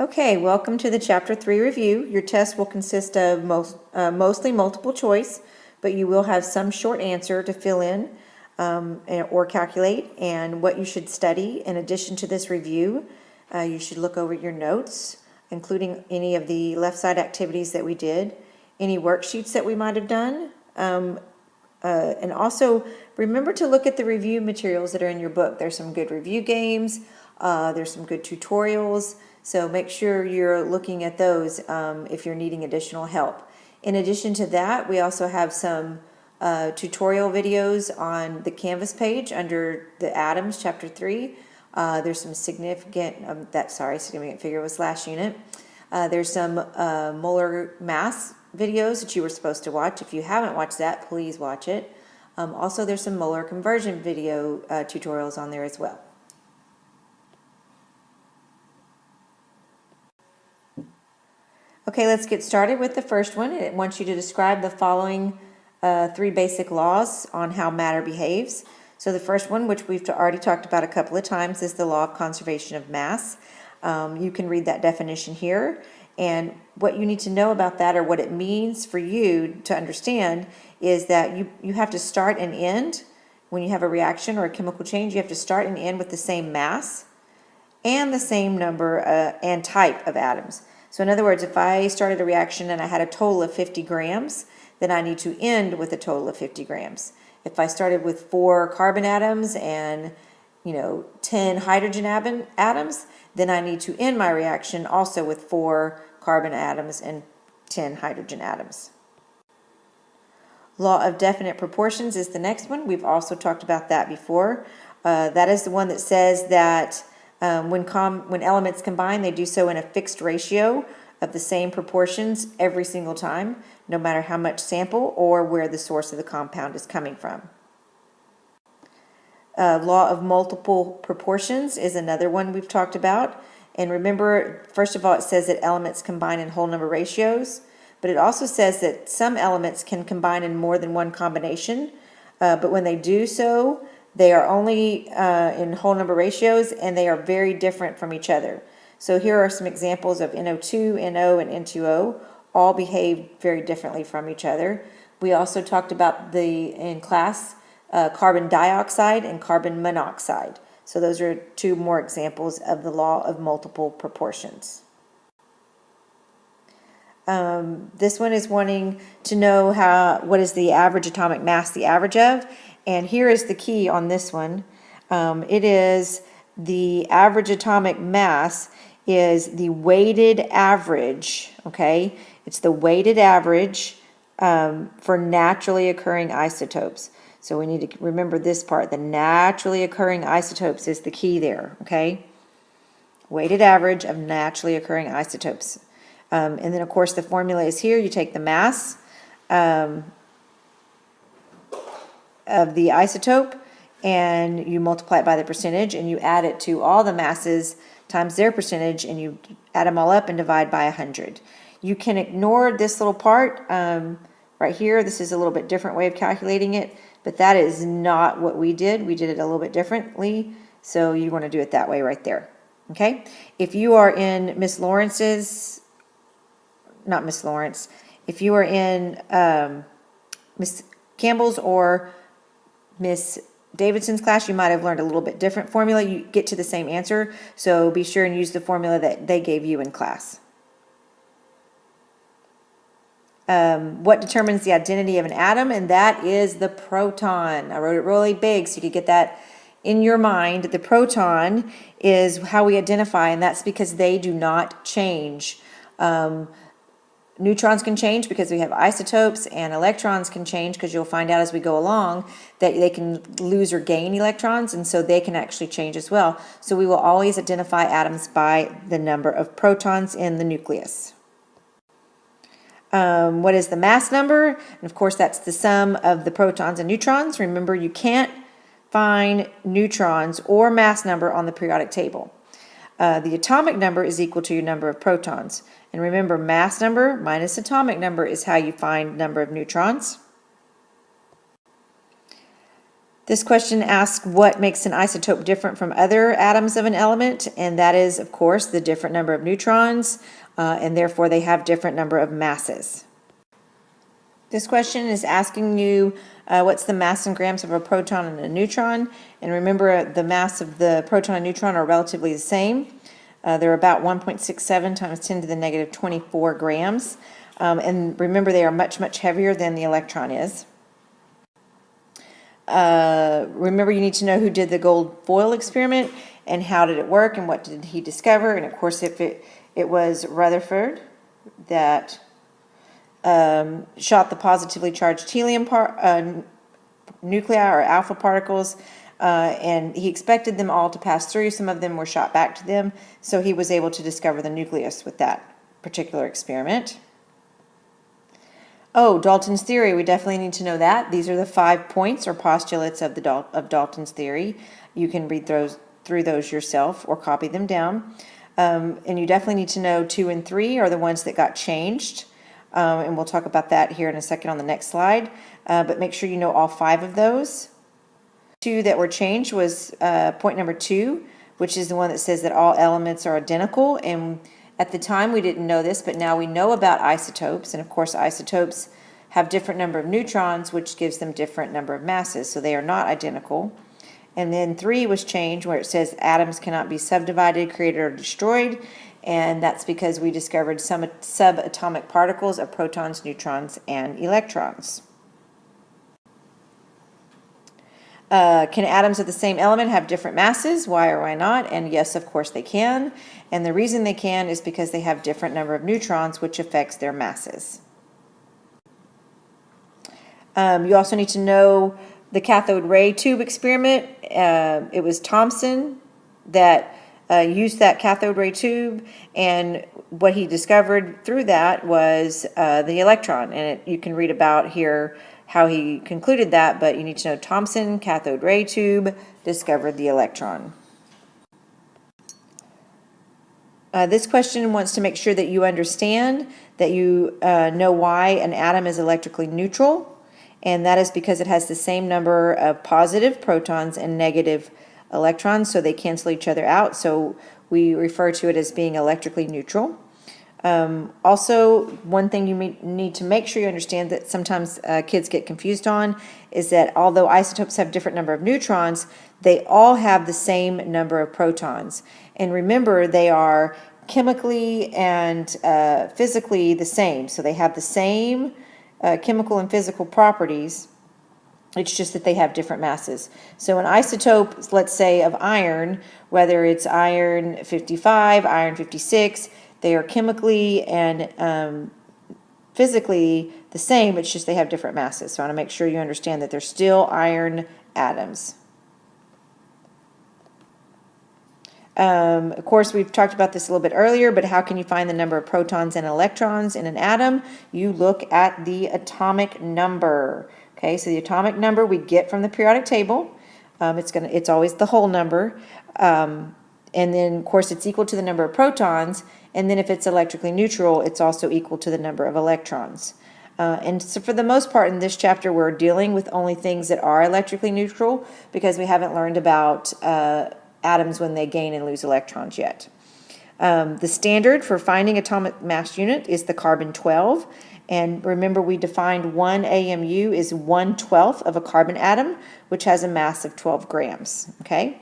Okay, welcome to the Chapter 3 review. Your test will consist of mostly multiple choice, but you will have some short answer to fill in or calculate, and what you should study. In addition to this review, you should look over your notes, including any of the left side activities that we did, any worksheets that we might have done, and also remember to look at the review materials that are in your book. There's some good review games, there's some good tutorials, so make sure you're looking at those if you're needing additional help. In addition to that, we also have some tutorial videos on the Canvas page under the Atoms, Chapter 3. There's some significant figure with slash unit. There's some molar mass videos that you were supposed to watch. If you haven't watched that, please watch it. Also, there's some molar conversion video tutorials on there as well. Okay, let's get started with the first one. It wants you to describe the following three basic laws on how matter behaves. So the first one, which we've already talked about a couple of times, is the law of conservation of mass. You can read that definition here. And what you need to know about that, or what it means for you to understand, is that you have to start and end. When you have a reaction or a chemical change, you have to start and end with the same mass and the same number and type of atoms. So in other words, if I started a reaction and I had a total of 50 grams, then I need to end with a total of 50 grams. If I started with 4 carbon atoms and 10 hydrogen atoms, then I need to end my reaction also with 4 carbon atoms and 10 hydrogen atoms. Law of definite proportions is the next one. We've also talked about that before. That is the one that says that when elements combine, they do so in a fixed ratio of the same proportions every single time, no matter how much sample or where the source of the compound is coming from. Law of multiple proportions is another one we've talked about. And remember, first of all, it says that elements combine in whole number ratios, but it also says that some elements can combine in more than one combination, but when they do so, they are only in whole number ratios, and they are very different from each other. So here are some examples of NO2, NO, and N2O. All behave very differently from each other. We also talked about in class carbon dioxide and carbon monoxide. So those are two more examples of the law of multiple proportions. This one is wanting to know what is the average atomic mass the average of. And here is the key on this one. It is the average atomic mass is the weighted average, okay? It's the weighted average for naturally occurring isotopes. So we need to remember this part. The naturally occurring isotopes is the key there, okay? Weighted average of naturally occurring isotopes. And then, of course, the formula is here. You take the mass of the isotope and you multiply it by the percentage, and you add it to all the masses times their percentage, and you add them all up and divide by 100. You can ignore this little part right here. This is a little bit different way of calculating it, but that is not what we did. We did it a little bit differently, so you want to do it that way right there. Okay? If you are in Miss Lawrence's, not Miss Lawrence, if you are in Miss Campbell's or Miss Davidson's class, you might have learned a little bit different formula. You get to the same answer, so be sure and use the formula that they gave you in class. What determines the identity of an atom? And that is the proton. I wrote it really big so you could get that in your mind. The proton is how we identify, and that's because they do not change. Neutrons can change because we have isotopes, and electrons can change because you'll find out as we go along that they can lose or gain electrons, and so they can actually change as well. So we will always identify atoms by the number of protons in the nucleus. What is the mass number? And of course, that's the sum of the protons and neutrons. Remember, you can't find neutrons or mass number on the periodic table. The atomic number is equal to your number of protons. And remember, mass number minus atomic number is how you find number of neutrons. This question asks what makes an isotope different from other atoms of an element, and that is, of course, the different number of neutrons, and therefore they have different number of masses. This question is asking you what's the mass in grams of a proton and a neutron, and remember the mass of the proton and neutron are relatively the same. They're about 1.67 times 10 to the negative 24 grams, and remember they are much, much heavier than the electron is. Remember, you need to know who did the gold foil experiment and how did it work and what did he discover. And of course, if it was Rutherford that shot the positively charged helium nuclei or alpha particles, and he expected them all to pass through. Some of them were shot back to them, so he was able to discover the nucleus with that particular experiment. Oh, Dalton's theory, we definitely need to know that. These are the 5 points or postulates of Dalton's theory. You can read through those yourself or copy them down. And you definitely need to know 2 and 3 are the ones that got changed. And we'll talk about that here in a second on the next slide. But make sure you know all 5 of those. 2 that were changed was point number 2, which is the one that says that all elements are identical. And at the time, we didn't know this, but now we know about isotopes. And of course, isotopes have different number of neutrons, which gives them different number of masses. So they are not identical. And then 3 was changed where it says atoms cannot be subdivided, created, or destroyed. And that's because we discovered some subatomic particles of protons, neutrons, and electrons. Can atoms of the same element have different masses? Why or why not? And yes, of course they can. And the reason they can is because they have different number of neutrons, which affects their masses. You also need to know the cathode ray tube experiment. It was Thomson that used that cathode ray tube, and what he discovered through that was the electron. And you can read about here how he concluded that, but you need to know Thomson, cathode ray tube, discovered the electron. This question wants to make sure that you understand that you know why an atom is electrically neutral, and that is because it has the same number of positive protons and negative electrons, so they cancel each other out, so we refer to it as being electrically neutral. Also, one thing you need to make sure you understand that sometimes kids get confused on is that although isotopes have different number of neutrons, they all have the same number of protons. And remember, they are chemically and physically the same. So they have the same chemical and physical properties. It's just that they have different masses. So an isotope, let's say, of iron, whether it's iron 55, iron 56, they are chemically and physically the same, it's just they have different masses. So I want to make sure you understand that they're still iron atoms. Of course, we've talked about this a little bit earlier, but how can you find the number of protons and electrons in an atom? You look at the atomic number. Okay, so the atomic number we get from the periodic table. It's always the whole number. And then, of course, it's equal to the number of protons. And then if it's electrically neutral, it's also equal to the number of electrons. And so for the most part in this chapter, we're dealing with only things that are electrically neutral because we haven't learned about atoms when they gain and lose electrons yet. The standard for finding atomic mass unit is the carbon-12. And remember, we defined 1 AMU is 1/12 of a carbon atom, which has a mass of 12 grams. Okay?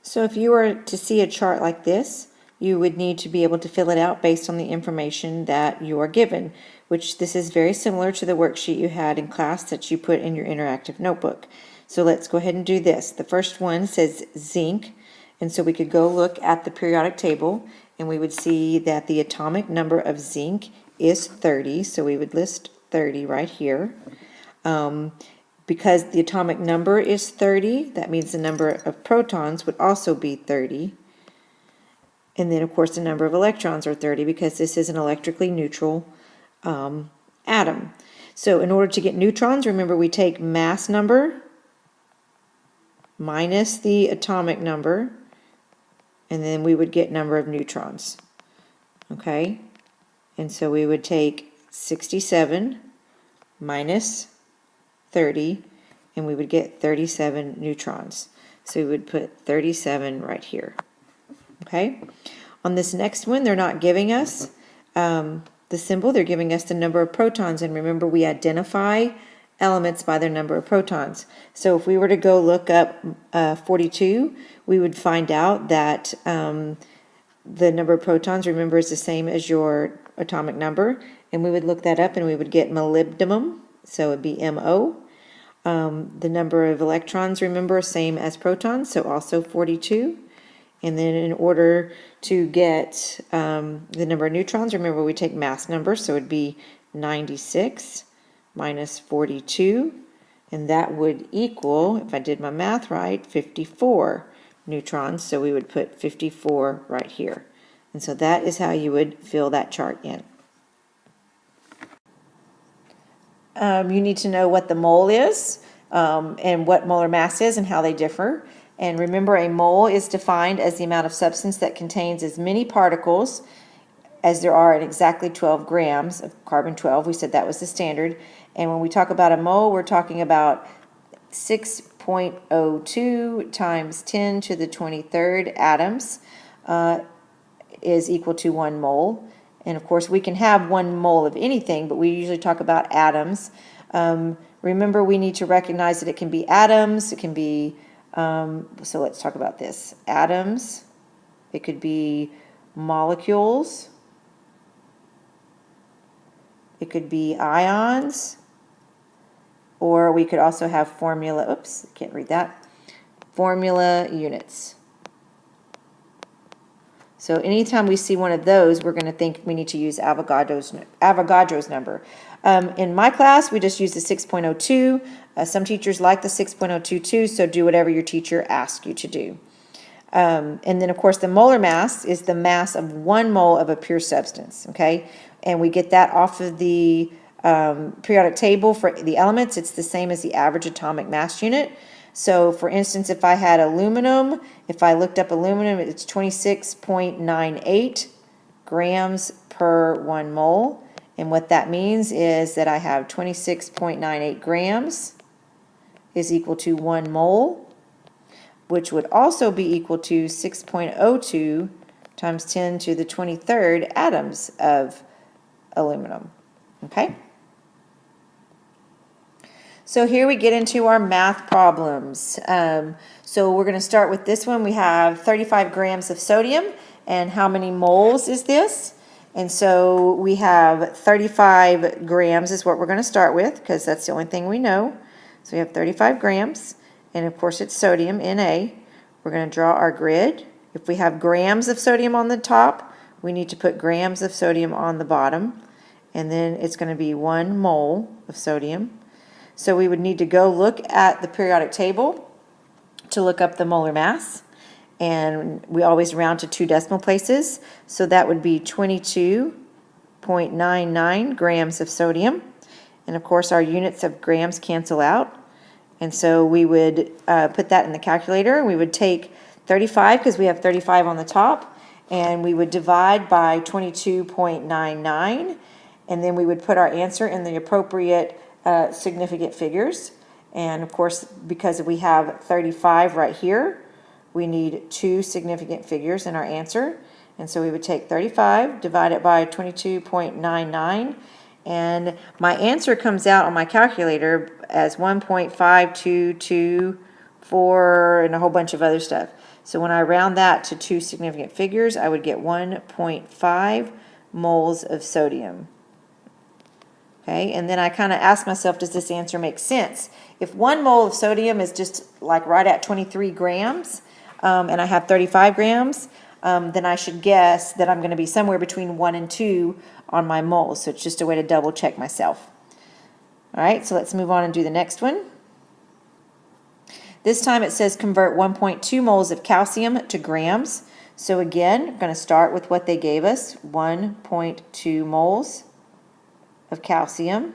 So if you were to see a chart like this, you would need to be able to fill it out based on the information that you are given, which this is very similar to the worksheet you had in class that you put in your interactive notebook. So let's go ahead and do this. The first one says zinc, and so we could go look at the periodic table, and we would see that the atomic number of zinc is 30, so we would list 30 right here. Because the atomic number is 30, that means the number of protons would also be 30. And then, of course, the number of electrons are 30 because this is an electrically neutral atom. So in order to get neutrons, remember we take mass number minus the atomic number, and then we would get number of neutrons. Okay? And so we would take 67 minus 30, and we would get 37 neutrons. So we would put 37 right here. Okay? On this next one, they're not giving us the symbol, they're giving us the number of protons. And remember, we identify elements by their number of protons. So if we were to go look up 42, we would find out that the number of protons, remember, is the same as your atomic number. And we would look that up and we would get molybdenum, so it would be MO. The number of electrons, remember, same as protons, so also 42. And then in order to get the number of neutrons, remember we take mass numbers, so it would be 96 minus 42. And that would equal, if I did my math right, 54 neutrons. So we would put 54 right here. And so that is how you would fill that chart in. You need to know what the mole is and what molar mass is and how they differ. And remember, a mole is defined as the amount of substance that contains as many particles as there are in exactly 12 grams of carbon-12. We said that was the standard. And when we talk about a mole, we're talking about 6.02 times 10 to the 23rd atoms is equal to 1 mole. And of course, we can have 1 mole of anything, but we usually talk about atoms. Remember, we need to recognize that it can be atoms, it can be so let's talk about this. Atoms, it could be molecules, it could be ions, or we could also have formula, oops, can't read that, formula units. So anytime we see one of those, we're going to think we need to use Avogadro's number. In my class, we just use the 6.02. Some teachers like the 6.022, so do whatever your teacher asks you to do. And then, of course, the molar mass is the mass of 1 mole of a pure substance, okay? And we get that off of the periodic table for the elements. It's the same as the average atomic mass unit. So, for instance, if I had aluminum, if I looked up aluminum, it's 26.98 grams per 1 mole. And what that means is that I have 26.98 grams is equal to 1 mole, which would also be equal to 6.02 times 10 to the 23rd atoms of aluminum. Okay? So here we get into our math problems. So we're going to start with this one. We have 35 grams of sodium. And how many moles is this? And so we have 35 grams is what we're going to start with, because that's the only thing we know. So we have 35 grams, and of course it's sodium, Na. We're going to draw our grid. If we have grams of sodium on the top, we need to put grams of sodium on the bottom, and then it's going to be 1 mole of sodium. So we would need to go look at the periodic table to look up the molar mass. And we always round to 2 decimal places. So that would be 22.99 grams of sodium. And of course, our units of grams cancel out. And so we would put that in the calculator. We would take 35, because we have 35 on the top, and we would divide by 22.99. And then we would put our answer in the appropriate significant figures. And of course, because we have 35 right here, we need 2 significant figures in our answer. And so we would take 35, divide it by 22.99, and my answer comes out on my calculator as 1.5224 and a whole bunch of other stuff. So when I round that to 2 significant figures, I would get 1.5 moles of sodium. Okay, and then I kind of ask myself, does this answer make sense? If 1 mole of sodium is just like right at 23 grams, and I have 35 grams, then I should guess that I'm going to be somewhere between 1 and 2 on my moles. So it's just a way to double check myself. All right, so let's move on and do the next one. This time it says convert 1.2 moles of calcium to grams. So again, I'm going to start with what they gave us, 1.2 moles of calcium.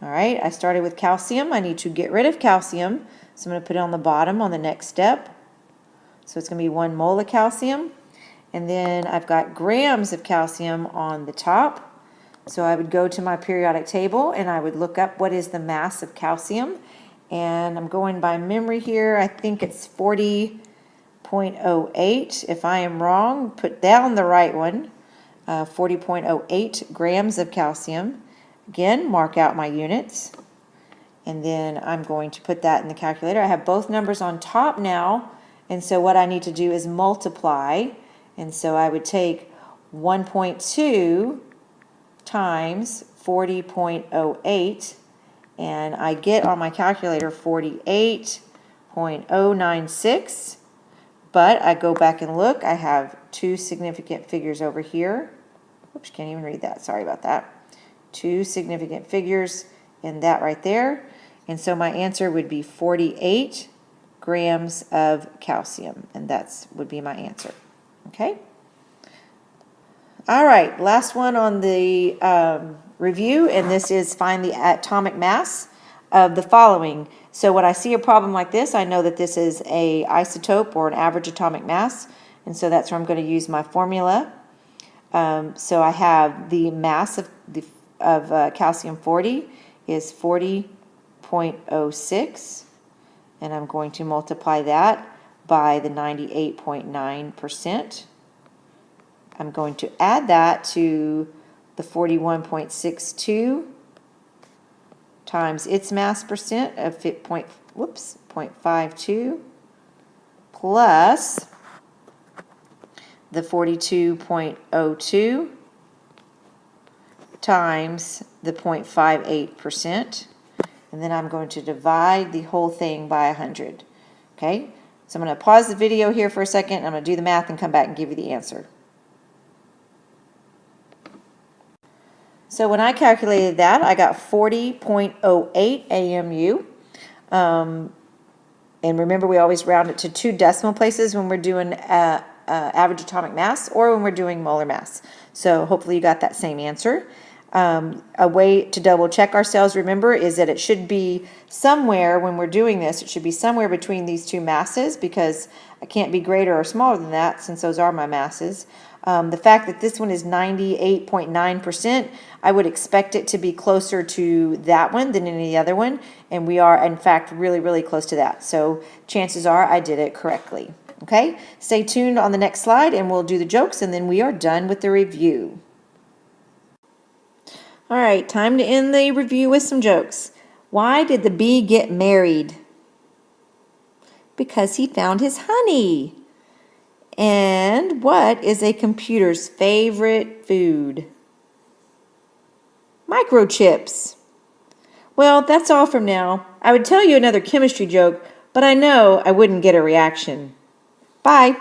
All right, I started with calcium. I need to get rid of calcium. So I'm going to put it on the bottom on the next step. So it's going to be 1 mole of calcium. And then I've got grams of calcium on the top. So I would go to my periodic table and I would look up what is the mass of calcium. and I'm going by memory here. I think it's 40.08. If I am wrong, put down the right one. 40.08 grams of calcium. Again, mark out my units. And then I'm going to put that in the calculator. I have both numbers on top now, and so what I need to do is multiply. And so I would take 1.2 times 40.08, and I get on my calculator 48.096, but I go back and look, I have two significant figures over here. Oops, can't even read that, sorry about that. Two significant figures in that right there, and so my answer would be 48 grams of calcium, and that's would be my answer. Okay? All right, last one on the review, and this is find the atomic mass of the following. So when I see a problem like this, I know that this is a isotope or an average atomic mass, and so that's where I'm going to use my formula. So I have the mass of calcium 40 is 40.06, and I'm going to multiply that by the 98.9%. I'm going to add that to the 41.62 times its mass percent of 0.52 plus the 42.02 times the 0.58%, and then I'm going to divide the whole thing by 100. Okay, so I'm going to pause the video here for a second, and I'm going to do the math and come back and give you the answer. So when I calculated that, I got 40.08 AMU. And remember, we always round it to 2 decimal places when we're doing average atomic mass or when we're doing molar mass. So hopefully you got that same answer. A way to double check ourselves, remember, is that it should be somewhere when we're doing this, it should be somewhere between these two masses, because I can't be greater or smaller than that since those are my masses. The fact that this one is 98.9%, I would expect it to be closer to that one than any other one, and we are in fact really, really close to that. So chances are I did it correctly. Okay, stay tuned on the next slide and we'll do the jokes, and then we are done with the review. All right, time to end the review with some jokes. Why did the bee get married? Because he found his honey. And what is a computer's favorite food? Microchips. Well, that's all from now. I would tell you another chemistry joke, but I know I wouldn't get a reaction. Bye.